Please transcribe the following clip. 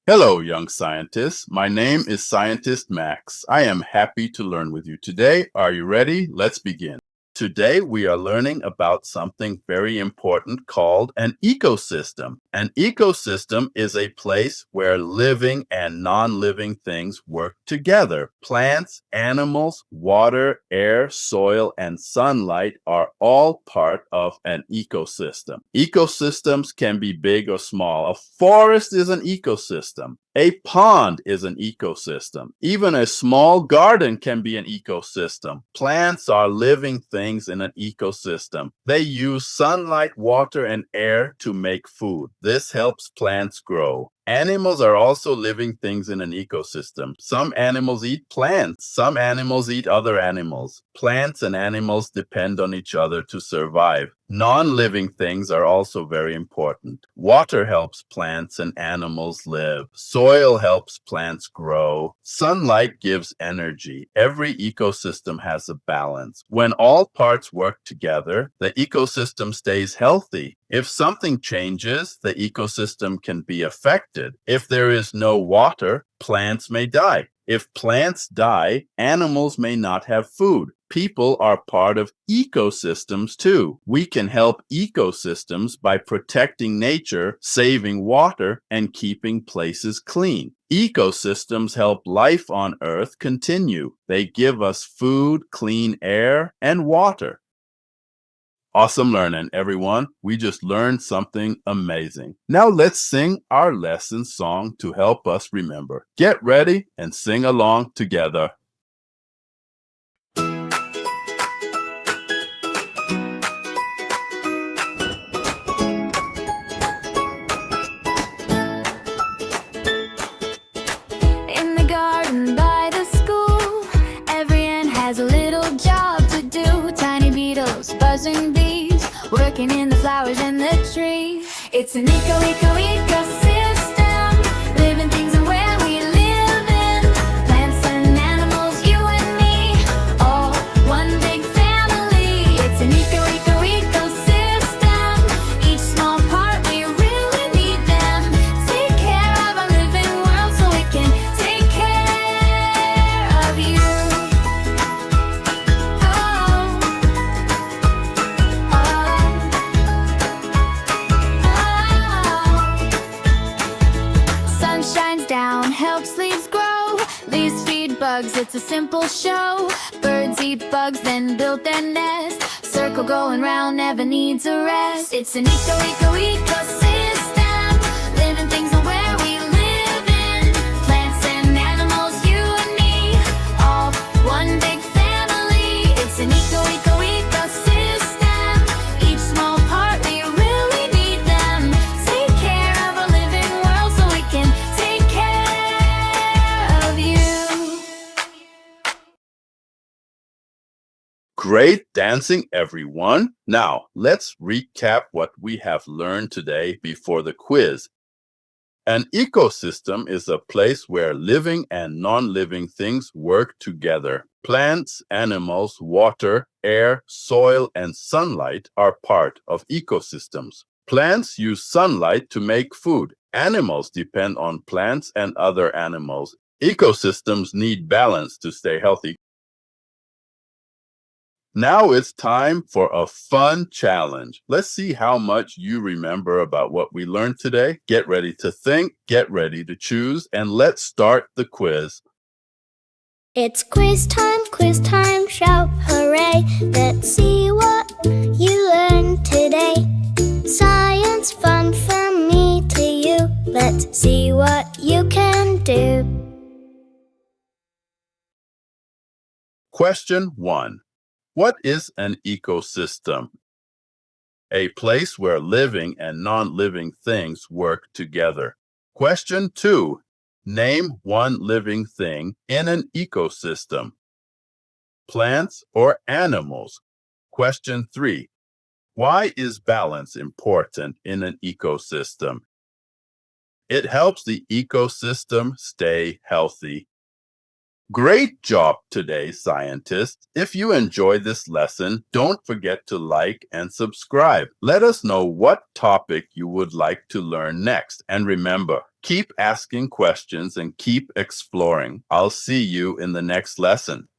Hello, young scientists. My name is ScientistMax. I am happy to learn with you today. Are you ready? Let's begin. Today, we are learning about something very important called an ecosystem. An ecosystem is a place where living and non-living things work together. Plants, animals, water, air, soil, and sunlight are all part of an ecosystem. Ecosystems can be big or small. A forest is an ecosystem. A pond is an ecosystem. Even a small garden can be an ecosystem. Plants are living things in an ecosystem. They use sunlight, water, and air to make food. This helps plants grow. Animals are also living things in an ecosystem. Some animals eat plants. Some animals eat other animals. Plants and animals depend on each other to survive. Non-living things are also very important. Water helps plants and animals live. Soil helps plants grow. Sunlight gives energy. Every ecosystem has a balance. When all parts work together, the ecosystem stays healthy. If something changes, the ecosystem can be affected. If there is no water, plants may die. If plants die, animals may not have food. People are part of ecosystems too. We can help ecosystems by protecting nature, saving water, and keeping places clean. Ecosystems help life on Earth continue. They give us food, clean air, and water. Awesome learning, everyone. We just learned something amazing. Now let's sing our lesson song to help us remember. Get ready and sing along together. In the garden by the school, every ant has a little job to do. Tiny beetles, buzzing bees, working in the flowers and the trees. It's an ecosystem, living things are where we live in. Plants and animals, you and me, all one big family. It's an ecosystem, each small part we really need them. Take care of our living world so we can take care of you. Sun shines down, helps leaves grow. Leaves feed bugs, it's a simple show. Birds eat bugs, then build their nest. Circle going round, never needs a rest. It's an ecosystem, living things are where we live in. Plants and animals, you and me, all one big family. It's an ecosystem, each small part we really need them. Take care of our living world so we can take care of you. Great dancing, everyone. Now, let's recap what we have learned today before the quiz. An ecosystem is a place where living and non-living things work together. Plants, animals, water, air, soil, and sunlight are part of ecosystems. Plants use sunlight to make food. Animals depend on plants and other animals. Ecosystems need balance to stay healthy. Now it's time for a fun challenge. Let's see how much you remember about what we learned today. Get ready to think, get ready to choose, and let's start the quiz. It's quiz time, shout hooray. Let's see what you learned today. Science fun from me to you. Let's see what you can do. Question 1. What is an ecosystem? A place where living and non-living things work together. Question 2. Name one living thing in an ecosystem. Plants or animals? Question 3. Why is balance important in an ecosystem? It helps the ecosystem stay healthy. Great job today, scientists. If you enjoyed this lesson, don't forget to like and subscribe. Let us know what topic you would like to learn next. And remember, Keep asking questions and keep exploring. I'll see you in the next lesson.